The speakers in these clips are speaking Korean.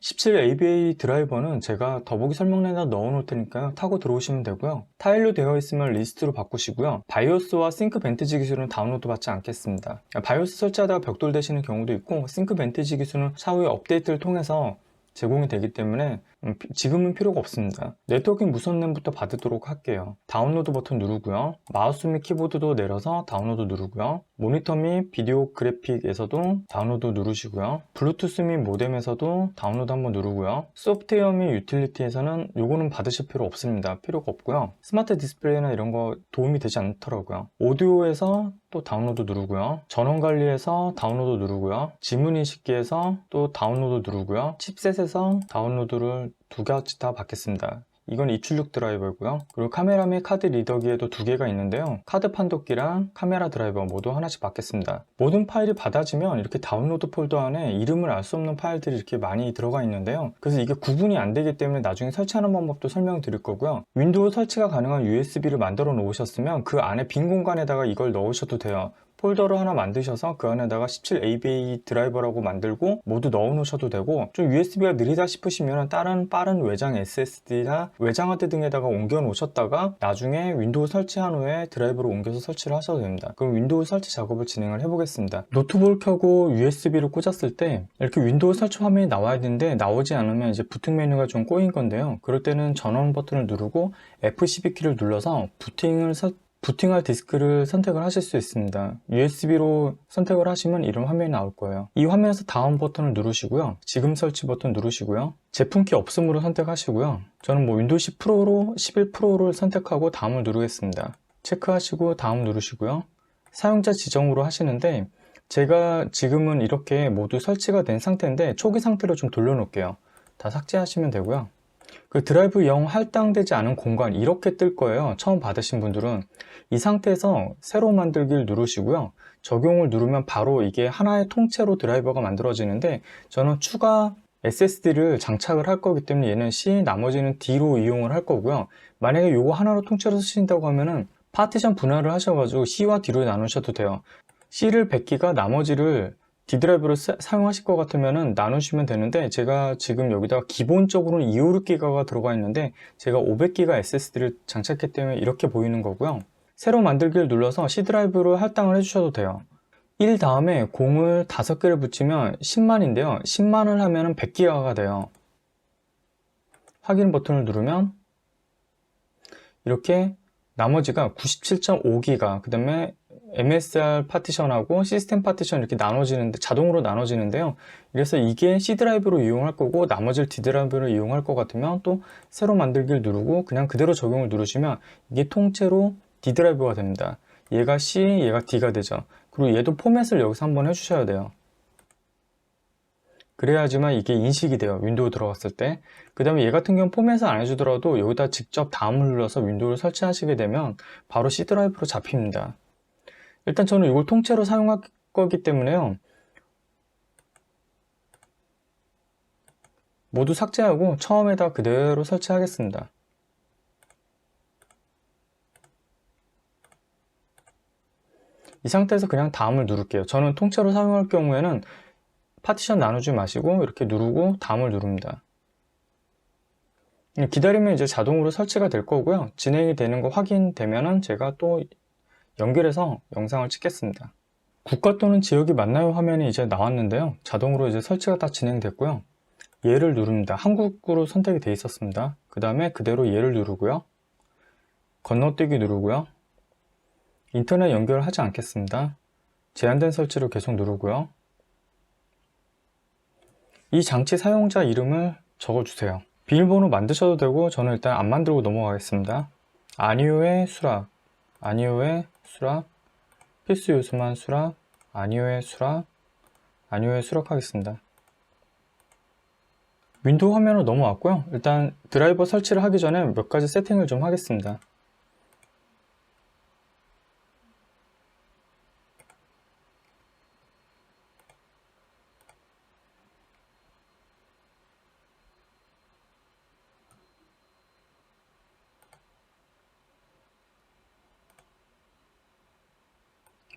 17ABA 드라이버는 제가 더보기 설명란에다 넣어 놓을 테니까 타고 들어오시면 되고요. 타일로 되어 있으면 리스트로 바꾸시고요. 바이오스와 싱크 벤티지 기술은 다운로드 받지 않겠습니다. 바이오스 설치하다가 벽돌 되시는 경우도 있고, 싱크 벤티지 기술은 차후에 업데이트를 통해서 제공이 되기 때문에 지금은 필요가 없습니다. 네트워킹 무선랜부터 받도록 할게요. 다운로드 버튼 누르고요. 마우스 및 키보드도 내려서 다운로드 누르고요. 모니터 및 비디오 그래픽에서도 다운로드 누르시고요. 블루투스 및 모뎀에서도 다운로드 한번 누르고요. 소프트웨어 및 유틸리티에서는 요거는 받으실 필요 없습니다. 필요가 없고요. 스마트 디스플레이나 이런 거 도움이 되지 않더라고요. 오디오에서 또 다운로드 누르고요. 전원 관리에서 다운로드 누르고요. 지문 인식기에서 또 다운로드 누르고요. 칩셋에서 다운로드를 두 가지 다 받겠습니다. 이건 2출력 드라이버고요. 그리고 카메라 및 카드 리더기에도 두 개가 있는데요. 카드 판독기랑 카메라 드라이버 모두 하나씩 받겠습니다. 모든 파일이 받아지면 이렇게 다운로드 폴더 안에 이름을 알 수 없는 파일들이 이렇게 많이 들어가 있는데요. 그래서 이게 구분이 안 되기 때문에 나중에 설치하는 방법도 설명드릴 거고요. 윈도우 설치가 가능한 USB를 만들어 놓으셨으면 그 안에 빈 공간에다가 이걸 넣으셔도 돼요. 폴더를 하나 만드셔서 그 안에다가 17ABA 드라이버라고 만들고 모두 넣어 놓으셔도 되고, 좀 USB가 느리다 싶으시면 다른 빠른 외장 SSD나 외장 하드 등에다가 옮겨 놓으셨다가 나중에 윈도우 설치한 후에 드라이버로 옮겨서 설치를 하셔도 됩니다. 그럼 윈도우 설치 작업을 진행을 해 보겠습니다. 노트북을 켜고 USB를 꽂았을 때 이렇게 윈도우 설치 화면이 나와야 되는데 나오지 않으면 이제 부팅 메뉴가 좀 꼬인 건데요. 그럴 때는 전원 버튼을 누르고 F12키를 눌러서 부팅할 디스크를 선택을 하실 수 있습니다. USB로 선택을 하시면 이런 화면이 나올 거예요. 이 화면에서 다음 버튼을 누르시고요. 지금 설치 버튼 누르시고요. 제품키 없음으로 선택하시고요. 저는 윈도우 10 프로로 11 프로를 선택하고 다음을 누르겠습니다. 체크하시고 다음 누르시고요. 사용자 지정으로 하시는데 제가 지금은 이렇게 모두 설치가 된 상태인데 초기 상태로 좀 돌려놓을게요. 다 삭제하시면 되고요. 그 드라이브 0 할당되지 않은 공간 이렇게 뜰 거예요. 처음 받으신 분들은 이 상태에서 새로 만들기를 누르시고요. 적용을 누르면 바로 이게 하나의 통째로 드라이버가 만들어지는데 저는 추가 SSD를 장착을 할 거기 때문에 얘는 C, 나머지는 D로 이용을 할 거고요. 만약에 이거 하나로 통째로 쓰신다고 하면은 파티션 분할을 하셔가지고 C와 D로 나누셔도 돼요. C를 100기가 나머지를 D 드라이브를 사용하실 것 같으면 나누시면 되는데, 제가 지금 여기다가 기본적으로는 256기가가 들어가 있는데 제가 500기가 SSD를 장착했기 때문에 이렇게 보이는 거고요. 새로 만들기를 눌러서 C 드라이브를 할당을 해주셔도 돼요. 1 다음에 0을 5개를 붙이면 10만인데요 10만을 하면 100기가가 돼요. 확인 버튼을 누르면 이렇게 나머지가 97.5기가, 그 다음에 MSR 파티션하고 시스템 파티션 이렇게 나눠지는데, 자동으로 나눠지는데요. 그래서 이게 C 드라이브로 이용할 거고 나머지를 D 드라이브로 이용할 것 같으면 또 새로 만들기를 누르고 그냥 그대로 적용을 누르시면 이게 통째로 D 드라이브가 됩니다. 얘가 C, 얘가 D가 되죠. 그리고 얘도 포맷을 여기서 한번 해주셔야 돼요. 그래야지만 이게 인식이 돼요. 윈도우 들어갔을 때. 그 다음에 얘 같은 경우는 포맷을 안 해주더라도 여기다 직접 다음을 눌러서 윈도우를 설치하시게 되면 바로 C 드라이브로 잡힙니다. 일단 저는 이걸 통째로 사용할 거기 때문에요. 모두 삭제하고 처음에다 그대로 설치하겠습니다. 이 상태에서 그냥 다음을 누를게요. 저는 통째로 사용할 경우에는 파티션 나누지 마시고 이렇게 누르고 다음을 누릅니다. 기다리면 이제 자동으로 설치가 될 거고요. 진행이 되는 거 확인되면은 제가 또 연결해서 영상을 찍겠습니다. 국가 또는 지역이 맞나요 화면이 이제 나왔는데요. 자동으로 이제 설치가 다 진행됐고요. 얘를 누릅니다. 한국으로 선택이 되어 있었습니다. 그 다음에 그대로 얘를 누르고요. 건너뛰기 누르고요. 인터넷 연결하지 않겠습니다. 제한된 설치로 계속 누르고요. 이 장치 사용자 이름을 적어주세요. 비밀번호 만드셔도 되고 저는 일단 안 만들고 넘어가겠습니다. 아니오의 수락, 아니오의 수락, 필수 요소만 수락, 아니오의 수락, 아니오의 수락하겠습니다. 윈도우 화면으로 넘어왔고요. 일단 드라이버 설치를 하기 전에 몇 가지 세팅을 좀 하겠습니다.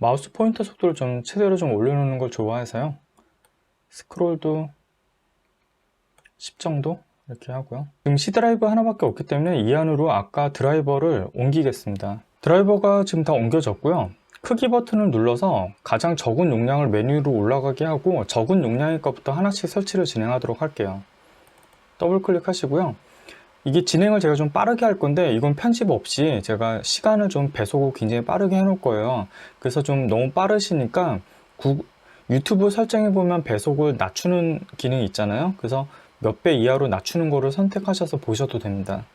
마우스 포인터 속도를 좀 최대로 좀 올려놓는 걸 좋아해서요. 스크롤도 10 정도 이렇게 하고요. 지금 C 드라이버 하나밖에 없기 때문에 이 안으로 아까 드라이버를 옮기겠습니다. 드라이버가 지금 다 옮겨졌고요. 크기 버튼을 눌러서 가장 적은 용량을 메뉴로 올라가게 하고 적은 용량의 것부터 하나씩 설치를 진행하도록 할게요. 더블 클릭하시고요. 이게 진행을 제가 좀 빠르게 할 건데 이건 편집 없이 제가 시간을 좀 배속을 굉장히 빠르게 해 놓을 거예요. 그래서 좀 너무 빠르시니까 유튜브 설정해 보면 배속을 낮추는 기능이 있잖아요. 그래서 몇 배 이하로 낮추는 거를 선택하셔서 보셔도 됩니다.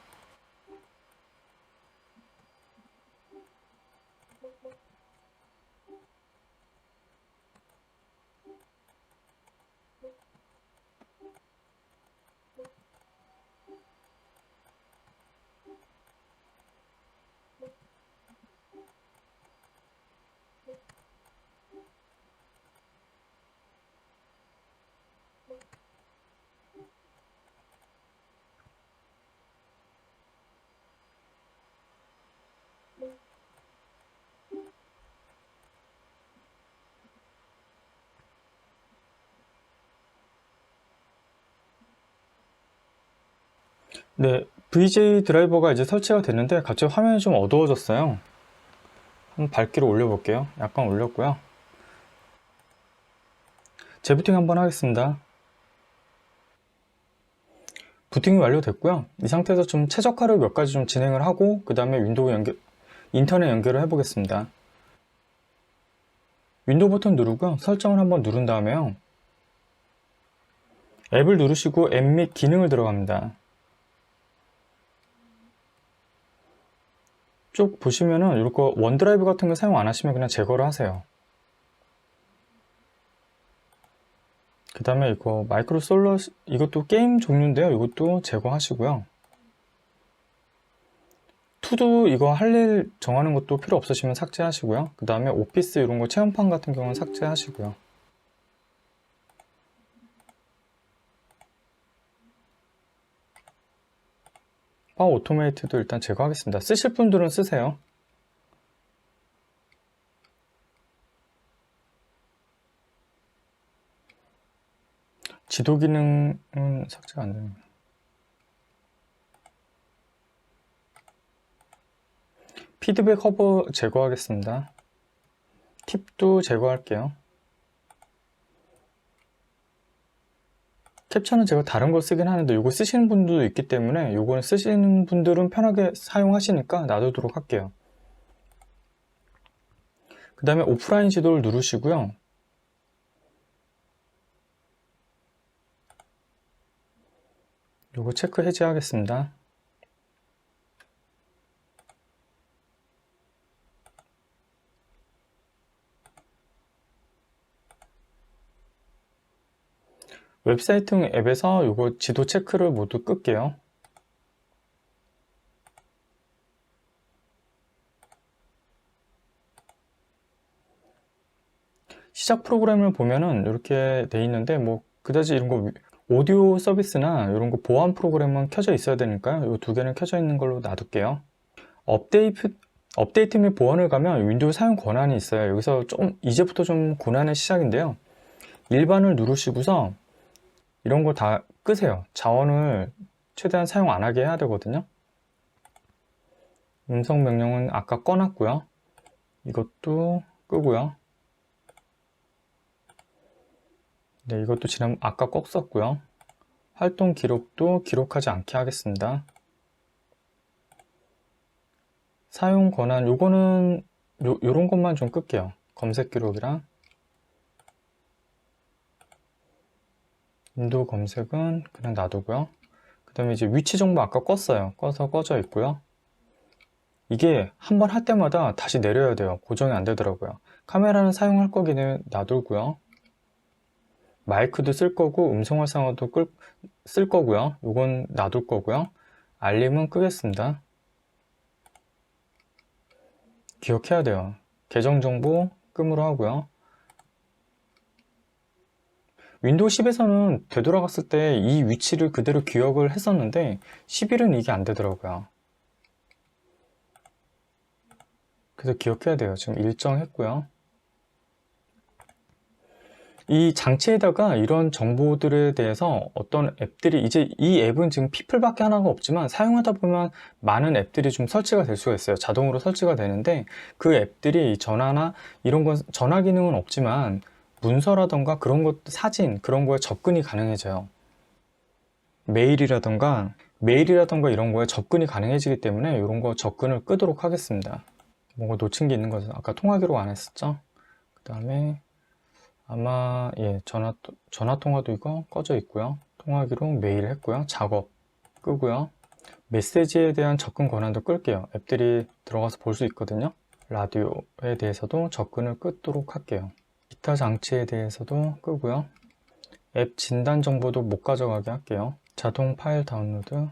네, VJ 드라이버가 이제 설치가 됐는데 갑자기 화면이 좀 어두워졌어요. 한번 밝기를 올려볼게요. 약간 올렸고요. 재부팅 한번 하겠습니다. 부팅이 완료됐고요. 이 상태에서 좀 최적화를 몇 가지 좀 진행을 하고 그 다음에 인터넷 연결을 해보겠습니다. 윈도우 버튼 누르고 설정을 한번 누른 다음에요. 앱을 누르시고 앱 및 기능을 들어갑니다. 쭉 보시면은 이렇게 원드라이브 같은 거 사용 안 하시면 그냥 제거를 하세요. 그 다음에 이거 마이크로 솔러 이것도 게임 종류인데요. 이것도 제거하시고요. 투두 이거 할 일 정하는 것도 필요 없으시면 삭제하시고요. 그 다음에 오피스 이런 거 체험판 같은 경우는 삭제하시고요. 파워 오토메이트도 일단 제거하겠습니다. 쓰실 분들은 쓰세요. 지도 기능은 삭제가 안 됩니다. 피드백 허브 제거하겠습니다. 팁도 제거할게요. 캡처는 제가 다른 걸 쓰긴 하는데 이거 쓰시는 분들도 있기 때문에 이거는 쓰시는 분들은 편하게 사용하시니까 놔두도록 할게요. 그 다음에 오프라인 지도를 누르시고요. 이거 체크 해제하겠습니다. 웹사이트 앱에서 이거 지도 체크를 모두 끌게요. 시작 프로그램을 보면은 이렇게 돼 있는데 뭐 그다지 이런 거 오디오 서비스나 이런 거 보안 프로그램은 켜져 있어야 되니까요. 이 두 개는 켜져 있는 걸로 놔둘게요. 업데이트 및 보안을 가면 윈도우 사용 권한이 있어요. 여기서 좀 이제부터 좀 고난의 시작인데요. 일반을 누르시고서 이런 거 다 끄세요. 자원을 최대한 사용 안 하게 해야 되거든요. 음성 명령은 아까 꺼놨고요. 이것도 끄고요. 네, 이것도 아까 껐었고요. 활동 기록도 기록하지 않게 하겠습니다. 사용 권한 요거는 요런 것만 좀 끌게요. 검색 기록이랑 윈도우 검색은 그냥 놔두고요. 그 다음에 이제 위치 정보 아까 껐어요. 꺼서 꺼져 있고요. 이게 한번 할 때마다 다시 내려야 돼요. 고정이 안 되더라고요. 카메라는 사용할 거기는 놔두고요. 마이크도 쓸 거고 음성 활성화도 쓸 거고요. 이건 놔둘 거고요. 알림은 끄겠습니다. 기억해야 돼요. 계정 정보 끔으로 하고요. 윈도우 10에서는 되돌아갔을 때 이 위치를 그대로 기억을 했었는데 11은 이게 안 되더라고요. 그래서 기억해야 돼요. 지금 일정했고요. 이 장치에다가 이런 정보들에 대해서 어떤 앱들이 이제 이 앱은 지금 피플밖에 하나가 없지만 사용하다 보면 많은 앱들이 좀 설치가 될 수가 있어요. 자동으로 설치가 되는데 그 앱들이 전화나 이런 건 전화 기능은 없지만 문서라던가 그런 것, 사진 그런 거에 접근이 가능해져요. 메일이라던가 이런 거에 접근이 가능해지기 때문에 이런 거 접근을 끄도록 하겠습니다. 뭔가 놓친 게 있는 거죠. 아까 통화 기록 안 했었죠? 그 다음에 아마 전화 통화도 이거 꺼져 있고요. 통화 기록 메일 했고요. 작업 끄고요. 메시지에 대한 접근 권한도 끌게요. 앱들이 들어가서 볼 수 있거든요. 라디오에 대해서도 접근을 끄도록 할게요. 기타 장치에 대해서도 끄고요. 앱 진단 정보도 못 가져가게 할게요. 자동 파일 다운로드,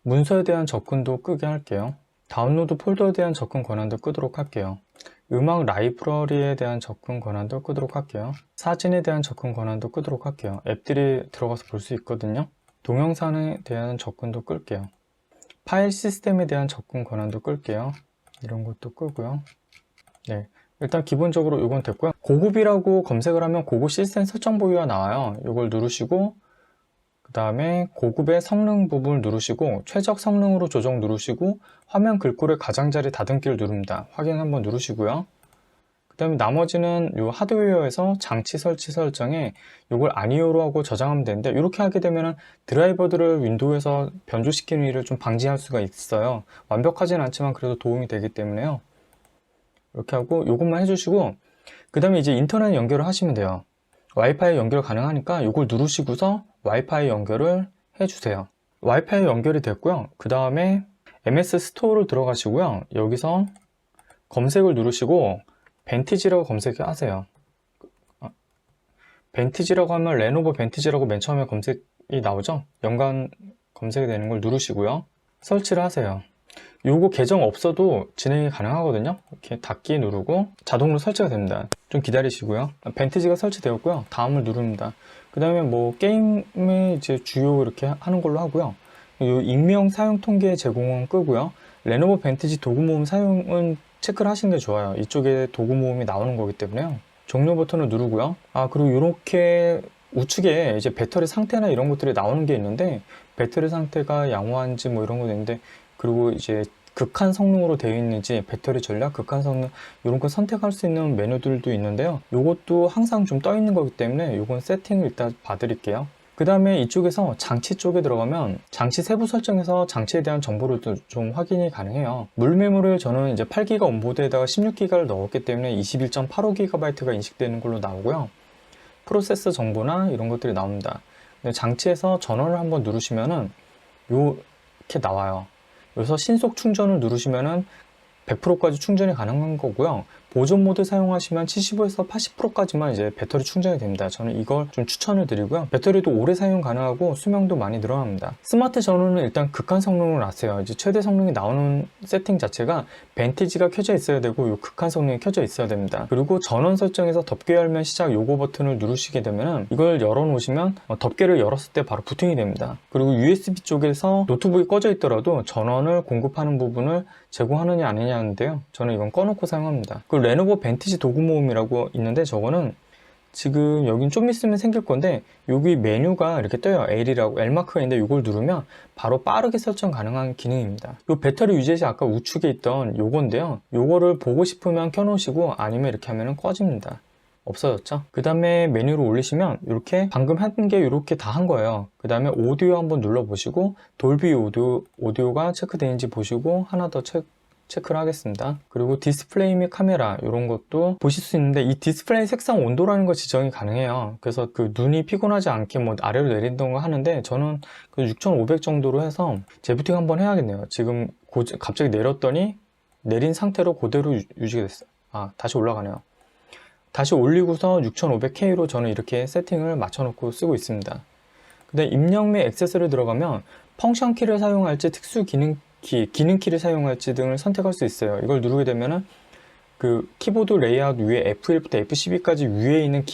문서에 대한 접근도 끄게 할게요. 다운로드 폴더에 대한 접근 권한도 끄도록 할게요. 음악 라이브러리에 대한 접근 권한도 끄도록 할게요. 사진에 대한 접근 권한도 끄도록 할게요. 앱들이 들어가서 볼 수 있거든요. 동영상에 대한 접근도 끌게요. 파일 시스템에 대한 접근 권한도 끌게요. 이런 것도 끄고요. 네, 일단 기본적으로 이건 됐고요. 고급이라고 검색을 하면 고급 시스템 설정 보기가 나와요. 이걸 누르시고 그 다음에 고급의 성능 부분을 누르시고 최적 성능으로 조정 누르시고 화면 글꼴의 가장자리 다듬기를 누릅니다. 확인 한번 누르시고요. 그 다음에 나머지는 이 하드웨어에서 장치 설치 설정에 이걸 아니오로 하고 저장하면 되는데 이렇게 하게 되면 드라이버들을 윈도우에서 변조시키는 일을 좀 방지할 수가 있어요. 완벽하진 않지만 그래도 도움이 되기 때문에요. 이렇게 하고 이것만 해주시고 그 다음에 이제 인터넷 연결을 하시면 돼요. 와이파이 연결 가능하니까 이걸 누르시고서 와이파이 연결을 해주세요. 와이파이 연결이 됐고요. 그 다음에 MS 스토어를 들어가시고요. 여기서 검색을 누르시고 벤티지라고 검색하세요. 벤티지라고 하면 레노버 벤티지라고 맨 처음에 검색이 나오죠. 연관 검색이 되는 걸 누르시고요. 설치를 하세요. 요거 계정 없어도 진행이 가능하거든요. 이렇게 닫기 누르고 자동으로 설치가 됩니다. 좀 기다리시고요. 벤티지가 설치되었고요. 다음을 누릅니다. 그 다음에 뭐 게임의 이제 주요 이렇게 하는 걸로 하고요. 요 익명 사용 통계 제공은 끄고요. 레노버 벤티지 도구 모음 사용은 체크를 하시는 게 좋아요. 이쪽에 도구 모음이 나오는 거기 때문에요. 종료 버튼을 누르고요. 그리고 이렇게 우측에 이제 배터리 상태나 이런 것들이 나오는 게 있는데 배터리 상태가 양호한지 뭐 이런 거 있는데 그리고 이제 극한 성능으로 되어 있는지 배터리 전략, 극한 성능 이런 거 선택할 수 있는 메뉴들도 있는데요. 이것도 항상 좀 떠 있는 거기 때문에 이건 세팅을 일단 봐드릴게요. 그 다음에 이쪽에서 장치 쪽에 들어가면 장치 세부 설정에서 장치에 대한 정보를 좀 확인이 가능해요. 물 메모리를 저는 이제 8기가 온보드에다가 16기가를 넣었기 때문에 21.85GB가 인식되는 걸로 나오고요. 프로세서 정보나 이런 것들이 나옵니다. 장치에서 전원을 한번 누르시면은 이렇게 나와요. 여기서 신속 충전을 누르시면은 100%까지 충전이 가능한 거고요. 보존 모드 사용하시면 75에서 80%까지만 이제 배터리 충전이 됩니다. 저는 이걸 좀 추천을 드리고요. 배터리도 오래 사용 가능하고 수명도 많이 늘어납니다. 스마트 전원은 일단 극한 성능을 놨어요. 이제 최대 성능이 나오는 세팅 자체가 벤티지가 켜져 있어야 되고 요 극한 성능이 켜져 있어야 됩니다. 그리고 전원 설정에서 덮개 열면 시작 요거 버튼을 누르시게 되면은 이걸 열어 놓으시면 덮개를 열었을 때 바로 부팅이 됩니다. 그리고 USB 쪽에서 노트북이 꺼져 있더라도 전원을 공급하는 부분을 제공하느냐 아니냐 하는데요. 저는 이건 꺼놓고 사용합니다. 그 레노버 벤티지 도구 모음이라고 있는데 저거는 지금 여긴 좀 있으면 생길 건데 여기 메뉴가 이렇게 떠요. L이라고 L마크가 있는데 이걸 누르면 바로 빠르게 설정 가능한 기능입니다. 이 배터리 유제시 아까 우측에 있던 요건데요. 요거를 보고 싶으면 켜놓으시고 아니면 이렇게 하면 꺼집니다. 없어졌죠? 그 다음에 메뉴로 올리시면 이렇게 방금 한 게 이렇게 다 한 거예요. 그 다음에 오디오 한번 눌러보시고 돌비 오디오가 체크되는지 보시고 하나 더 체크를 하겠습니다. 그리고 디스플레이 및 카메라 이런 것도 보실 수 있는데 이 디스플레이 색상 온도라는 거 지정이 가능해요. 그래서 그 눈이 피곤하지 않게 뭐 아래로 내린다고 하는데 저는 그 6500 정도로 해서 재부팅 한번 해야겠네요. 지금 갑자기 내렸더니 내린 상태로 그대로 유지가 됐어요. 다시 올라가네요. 다시 올리고서 6500K로 저는 이렇게 세팅을 맞춰놓고 쓰고 있습니다. 근데 입력 및 액세스를 들어가면 펑션 키를 사용할지 특수 기능 키를 사용할지 등을 선택할 수 있어요. 이걸 누르게 되면은 그 키보드 레이아웃 위에 F1부터 F12까지 위에 있는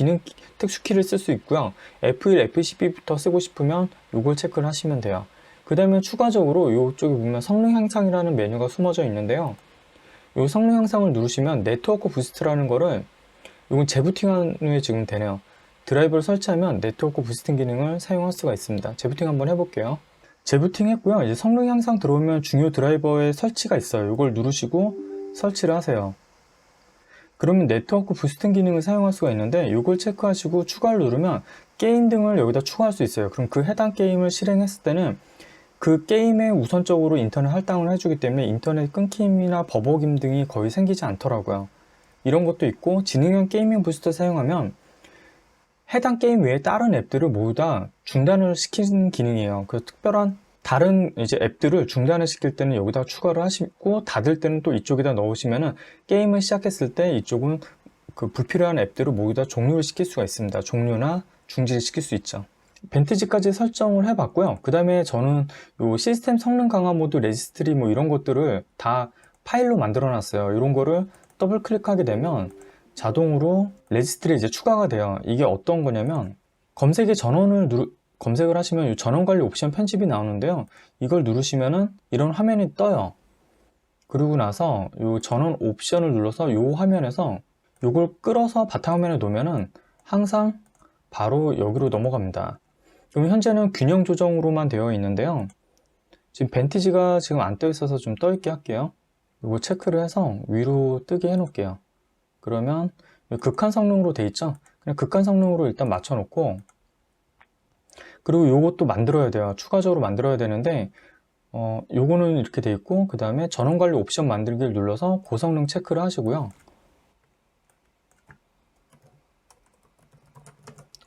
특수 키를 쓸 수 있고요. F1, F12부터 쓰고 싶으면 이걸 체크를 하시면 돼요. 그 다음에 추가적으로 이쪽에 보면 성능 향상이라는 메뉴가 숨어져 있는데요. 이 성능 향상을 누르시면 네트워크 부스트라는 거를 이건 재부팅한 후에 지금 되네요. 드라이버를 설치하면 네트워크 부스팅 기능을 사용할 수가 있습니다. 재부팅 한번 해볼게요. 재부팅 했고요. 이제 성능 향상 들어오면 중요 드라이버의 설치가 있어요. 이걸 누르시고 설치를 하세요. 그러면 네트워크 부스팅 기능을 사용할 수가 있는데 이걸 체크하시고 추가를 누르면 게임 등을 여기다 추가할 수 있어요. 그럼 그 해당 게임을 실행했을 때는 그 게임에 우선적으로 인터넷 할당을 해주기 때문에 인터넷 끊김이나 버벅임 등이 거의 생기지 않더라고요. 이런 것도 있고, 지능형 게이밍 부스터 사용하면 해당 게임 외에 다른 앱들을 모두 다 중단을 시키는 기능이에요. 그 특별한 다른 이제 앱들을 중단을 시킬 때는 여기다 추가를 하시고, 닫을 때는 또 이쪽에다 넣으시면은 게임을 시작했을 때 이쪽은 그 불필요한 앱들을 모두 다 종료를 시킬 수가 있습니다. 종료나 중지를 시킬 수 있죠. 벤티지까지 설정을 해봤고요. 그 다음에 저는 요 시스템 성능 강화 모드 레지스트리 뭐 이런 것들을 다 파일로 만들어 놨어요. 이런 거를 더블 클릭하게 되면 자동으로 레지스트리 이제 추가가 돼요. 이게 어떤 거냐면 검색의 전원을 검색을 하시면 이 전원 관리 옵션 편집이 나오는데요. 이걸 누르시면은 이런 화면이 떠요. 그리고 나서 이 전원 옵션을 눌러서 이 화면에서 이걸 끌어서 바탕화면에 놓으면은 항상 바로 여기로 넘어갑니다. 그럼 현재는 균형 조정으로만 되어 있는데요. 지금 벤티지가 지금 안 떠 있어서 좀 떠 있게 할게요. 이거 체크를 해서 위로 뜨게 해 놓을게요. 그러면 극한 성능으로 돼 있죠? 그냥 극한 성능으로 일단 맞춰 놓고, 그리고 요것도 만들어야 돼요. 추가적으로 만들어야 되는데 요거는 이렇게 돼 있고, 그 다음에 전원 관리 옵션 만들기를 눌러서 고성능 체크를 하시고요.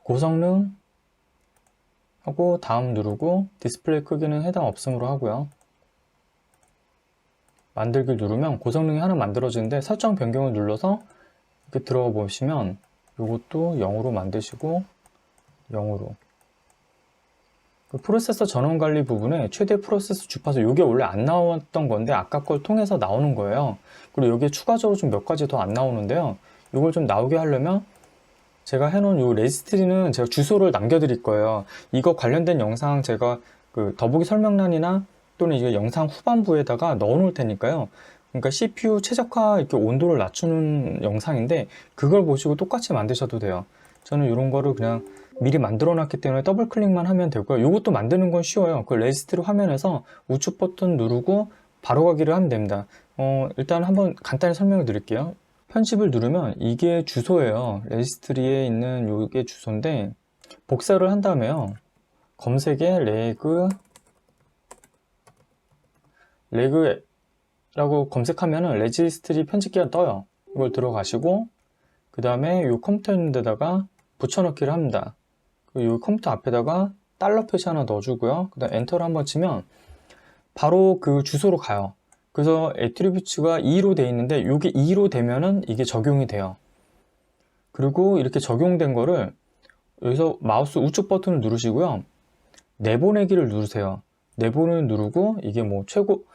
고성능 하고 다음 누르고 디스플레이 크기는 해당 없음으로 하고요. 만들기 누르면 고성능이 하나 만들어지는데 설정 변경을 눌러서 이렇게 들어가 보시면 이것도 0으로 만드시고 0으로. 그 프로세서 전원 관리 부분에 최대 프로세서 주파수, 이게 원래 안 나왔던 건데 아까 걸 통해서 나오는 거예요. 그리고 여기에 추가적으로 좀 몇 가지 더 안 나오는데요. 이걸 좀 나오게 하려면 제가 해놓은 이 레지스트리는 제가 주소를 남겨드릴 거예요. 이거 관련된 영상 제가 그 더보기 설명란이나 또는 이게 영상 후반부에다가 넣어 놓을 테니까요. 그러니까 CPU 최적화 이렇게 온도를 낮추는 영상인데 그걸 보시고 똑같이 만드셔도 돼요. 저는 이런 거를 그냥 미리 만들어 놨기 때문에 더블 클릭만 하면 되고요. 이것도 만드는 건 쉬워요. 그 레지스트리 화면에서 우측 버튼 누르고 바로 가기를 하면 됩니다. 일단 한번 간단히 설명을 드릴게요. 편집을 누르면 이게 주소예요. 레지스트리에 있는 이게 주소인데 복사를 한 다음에요. 검색에 레그라고 검색하면은 레지스트리 편집기가 떠요. 이걸 들어가시고 그 다음에 이 컴퓨터 있는 데다가 붙여넣기를 합니다. 이 컴퓨터 앞에다가 달러 표시 하나 넣어주고요. 그 다음 엔터를 한번 치면 바로 그 주소로 가요. 그래서 애트리뷰츠가 2로 되어 있는데 이게 2로 되면은 이게 적용이 돼요. 그리고 이렇게 적용된 거를 여기서 마우스 우측 버튼을 누르시고요. 내보내기를 누르세요. 내보내를 누르고 이게 뭐 최고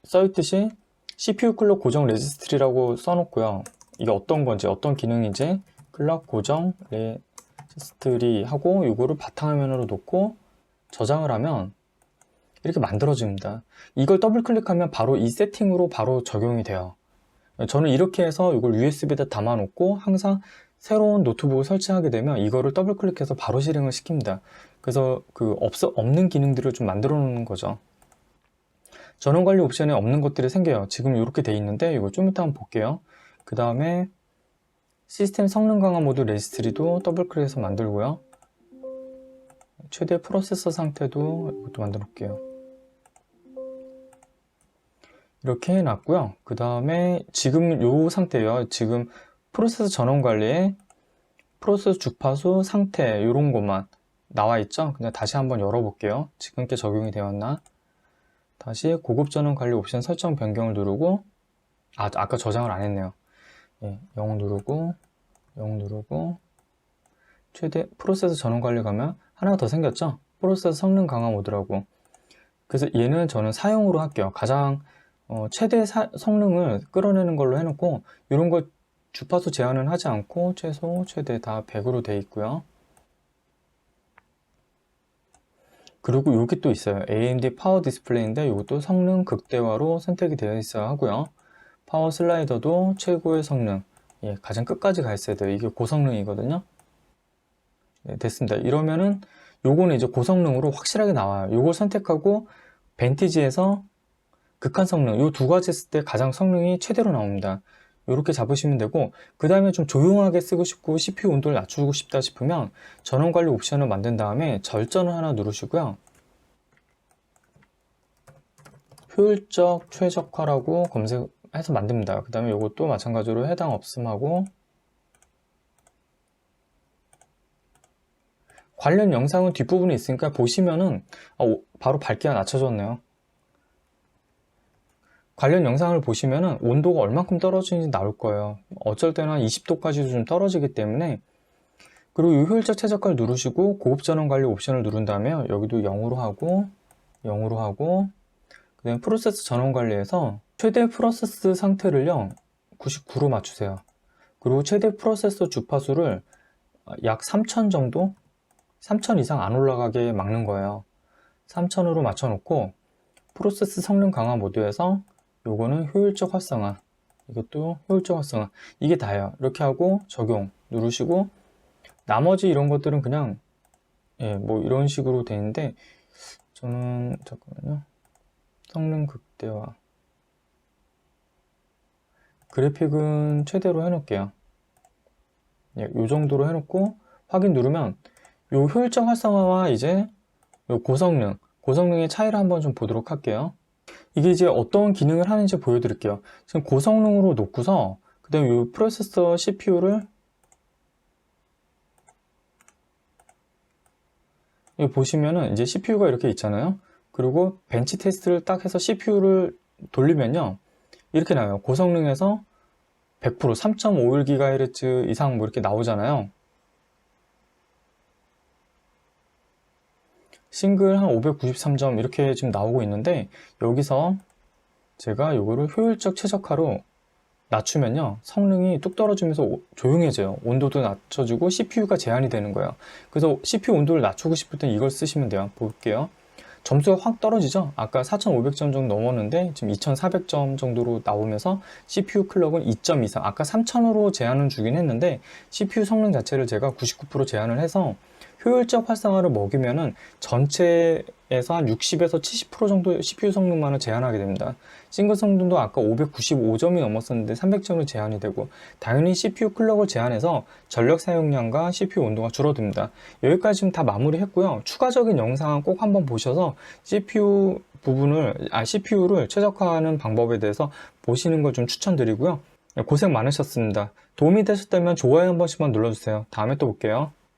써있듯이 CPU 클럭 고정 레지스트리라고 써놓고요. 이게 어떤 건지 어떤 기능인지 클럭 고정 레지스트리 하고 이거를 바탕화면으로 놓고 저장을 하면 이렇게 만들어집니다. 이걸 더블 클릭하면 바로 이 세팅으로 바로 적용이 돼요. 저는 이렇게 해서 이걸 USB에다 담아 놓고 항상 새로운 노트북을 설치하게 되면 이거를 더블 클릭해서 바로 실행을 시킵니다. 그래서 없는 기능들을 좀 만들어 놓는 거죠. 전원 관리 옵션에 없는 것들이 생겨요. 지금 이렇게 돼 있는데 이거 좀 이따 한번 볼게요. 그 다음에 시스템 성능 강화 모드 레지스트리도 더블 클릭해서 만들고요. 최대 프로세서 상태도 이것도 만들어 놓을게요. 이렇게 해놨고요. 그 다음에 지금 요 상태예요. 지금 프로세서 전원 관리에 프로세서 주파수 상태 이런 것만 나와 있죠. 그냥 다시 한번 열어볼게요. 지금 게 적용이 되었나? 다시 고급 전원 관리 옵션 설정 변경을 누르고 아까 저장을 안 했네요. 0 누르고 최대 프로세서 전원 관리 가면 하나 더 생겼죠? 프로세서 성능 강화 모드라고. 그래서 얘는 저는 사용으로 할게요. 가장 최대 성능을 끌어내는 걸로 해놓고 이런 거 주파수 제한은 하지 않고 최소, 최대 다 100으로 되어 있고요. 그리고 여기 또 있어요. AMD 파워 디스플레이인데 이것도 성능 극대화로 선택이 되어 있어야 하고요. 파워 슬라이더도 최고의 성능, 가장 끝까지 가 있어야 돼요. 이게 고성능이거든요. 네, 됐습니다. 이러면은 요거는 이제 고성능으로 확실하게 나와요. 요걸 선택하고 벤티지에서 극한 성능, 요 두 가지 했을 때 가장 성능이 최대로 나옵니다. 이렇게 잡으시면 되고, 그 다음에 좀 조용하게 쓰고 싶고 CPU 온도를 낮추고 싶다 싶으면 전원 관리 옵션을 만든 다음에 절전을 하나 누르시고요. 효율적 최적화라고 검색해서 만듭니다. 그 다음에 이것도 마찬가지로 해당 없음하고, 관련 영상은 뒷부분에 있으니까 보시면은 바로 밝기가 낮춰졌네요. 관련 영상을 보시면은 온도가 얼만큼 떨어지는지 나올 거예요. 어쩔 때는 한 20도까지도 좀 떨어지기 때문에. 그리고 이 효율적 최적화를 누르시고 고급 전원 관리 옵션을 누른 다음에 여기도 0으로 하고 그 다음에 프로세스 전원 관리에서 최대 프로세스 상태를요 99로 맞추세요. 그리고 최대 프로세서 주파수를 약 3000 정도? 3000 이상 안 올라가게 막는 거예요. 3000으로 맞춰놓고 프로세스 성능 강화 모드에서 요거는 효율적 활성화, 이것도 효율적 활성화, 이게 다예요. 이렇게 하고 적용 누르시고 나머지 이런 것들은 그냥 뭐 이런 식으로 돼 있는데 저는 잠깐만요. 성능 극대화 그래픽은 최대로 해놓을게요. 요 정도로 해놓고 확인 누르면 요 효율적 활성화와 이제 요 고성능의 차이를 한번 좀 보도록 할게요. 이게 이제 어떤 기능을 하는지 보여드릴게요. 지금 고성능으로 놓고서 그 다음에 이 프로세서 CPU를 여기 보시면은 이제 CPU가 이렇게 있잖아요. 그리고 벤치 테스트를 딱 해서 CPU를 돌리면요 이렇게 나와요. 고성능에서 100% 3.51GHz 이상 뭐 이렇게 나오잖아요. 싱글 한 593점 이렇게 지금 나오고 있는데 여기서 제가 요거를 효율적 최적화로 낮추면요 성능이 뚝 떨어지면서 조용해져요. 온도도 낮춰지고 CPU가 제한이 되는 거예요. 그래서 CPU 온도를 낮추고 싶을 땐 이걸 쓰시면 돼요. 볼게요. 점수가 확 떨어지죠. 아까 4500점 정도 넘었는데 지금 2400점 정도로 나오면서 CPU 클럭은 2점 이상, 아까 3000으로 제한을 주긴 했는데 CPU 성능 자체를 제가 99% 제한을 해서 효율적 활성화를 먹이면은 전체에서 한 60에서 70% 정도 CPU 성능만을 제한하게 됩니다. 싱글 성능도 아까 595점이 넘었었는데 300점을 제한이 되고, 당연히 CPU 클럭을 제한해서 전력 사용량과 CPU 온도가 줄어듭니다. 여기까지 지금 다 마무리했고요. 추가적인 영상은 꼭 한번 보셔서 CPU를 최적화하는 방법에 대해서 보시는 걸 좀 추천드리고요. 고생 많으셨습니다. 도움이 되셨다면 좋아요 한 번씩만 눌러주세요. 다음에 또 볼게요.